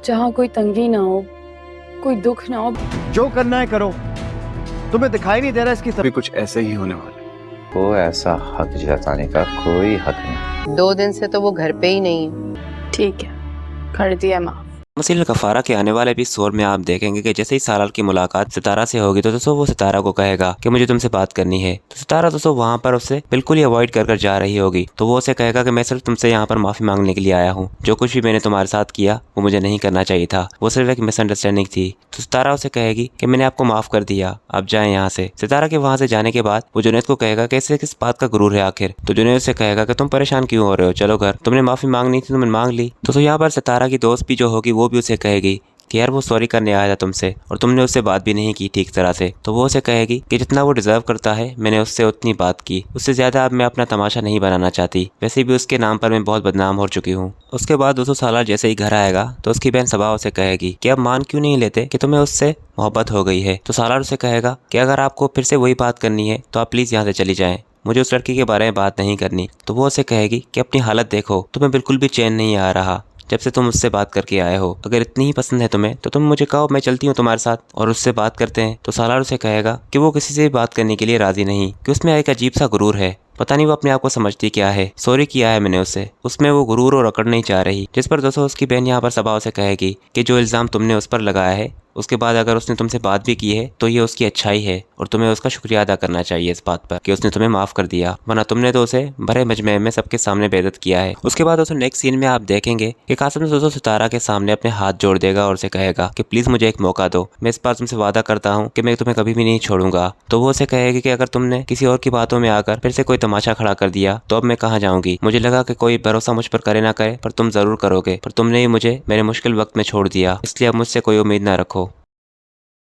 जहाँ कोई तंगी ना हो, कोई दुख ना हो। जो करना है करो, तुम्हें दिखाई नहीं दे रहा इसकी तरफ? कुछ ऐसे ही होने वाला। को ऐसा हक जताने का कोई हक नहीं। 2 दिन से तो वो घर पे ही नहीं है। ठीक है, कर दिया माफ। मसीह कफ़ारा के आने वाले एपिसोड में आप देखेंगे कि जैसे ही सालार की मुलाकात सितारा से होगी तो दोस्तों वो सितारा को कहेगा कि मुझे तुमसे बात करनी है। तो सितारा दोस्तों वहाँ पर उससे बिल्कुल ही अवॉइड कर जा रही होगी। तो वो उसे कहेगा कि मैं सिर्फ तुमसे यहाँ पर माफ़ी मांगने के लिए आया हूँ। जो कुछ भी मैंने तुम्हारे साथ किया वो मुझे नहीं करना चाहिए था, वो सिर्फ एक मिसअंडरस्टैंडिंग थी। तो सितारा उसे कहेगी कि मैंने आपको माफ़ कर दिया, आप जाएं यहाँ से। सितारा के वहाँ से जाने के बाद वो जुनैद को कहेगा कि इसे किस बात का गुरूर है आखिर। तो जुनैद उसे कहेगा कि तुम परेशान क्यों हो रहे हो, चलो घर, तुमने माफ़ी मांगनी थी, तुमने मांग ली। तो यहाँ पर सितारा की दोस्त भी जो होगी वो भी उसे कहेगी कि यार वो सॉरी करने आया था तुमसे और तुमने उससे बात भी नहीं की ठीक तरह से। तो वो उसे कहेगी कि जितना वो डिजर्व करता है मैंने उससे उतनी बात की, उससे ज़्यादा अब मैं अपना तमाशा नहीं बनाना चाहती, वैसे भी उसके नाम पर मैं बहुत बदनाम हो चुकी हूँ। उसके बाद 200 साल जैसे ही घर आएगा तो उसकी बहन सबा उसे कहेगी कि अब मान क्यों नहीं लेते कि तुम्हें उससे मोहब्बत हो गई है। तो सालार उसे कहेगा कि अगर आपको फिर से वही बात करनी है तो आप प्लीज़ यहाँ से चली जाएं, मुझे उस लड़की के बारे में बात नहीं करनी। तो वो उसे कहेगी कि अपनी हालत देखो, तुम्हें बिल्कुल भी चैन नहीं आ रहा जब से तुम उससे बात करके आए हो। अगर इतनी ही पसंद है तुम्हें तो तुम मुझे कहो, मैं चलती हूँ तुम्हारे साथ और उससे बात करते हैं। तो सालार उसे कहेगा कि वो किसी से भी बात करने के लिए राजी नहीं, कि उसमें एक अजीब सा गुरूर है, पता नहीं वो अपने आप को समझती क्या है। सॉरी किया है मैंने उससे, उसमें वो गुरूर और अकड़ नहीं चाह रही। जिस पर दोस्तों उसकी बहन यहाँ पर सबा उसे कहेगी कि जो इल्ज़ाम तुमने उस पर लगाया है उसके बाद अगर उसने तुमसे बात भी की है तो ये उसकी अच्छाई है और तुम्हें उसका शुक्रिया अदा करना चाहिए इस बात पर कि उसने तुम्हें माफ़ कर दिया, वरना तुमने तो उसे भरे मजमे में सबके सामने बेइज्जत किया है। उसके बाद दोस्तों नेक्स्ट सीन में आप देखेंगे कि कासिम दोस्तों सितारा के सामने अपने हाथ जोड़ देगा और उसे कहेगा कि प्लीज़ मुझे एक मौका दो, मैं इस बार तुमसे वादा करता हूँ कि मैं तुम्हें कभी भी नहीं छोड़ूंगा। तो वो उसे कहेगी कि अगर तुमने किसी और की बातों में आकर फिर से कोई तमाशा खड़ा कर दिया तो अब मैं कहाँ जाऊंगी। मुझे लगा कि कोई भरोसा मुझ पर करे ना करे पर तुम जरूर करोगे, पर तुमने ही मुझे मेरे मुश्किल वक्त में छोड़ दिया, इसलिए अब मुझसे कोई उम्मीद ना रखो।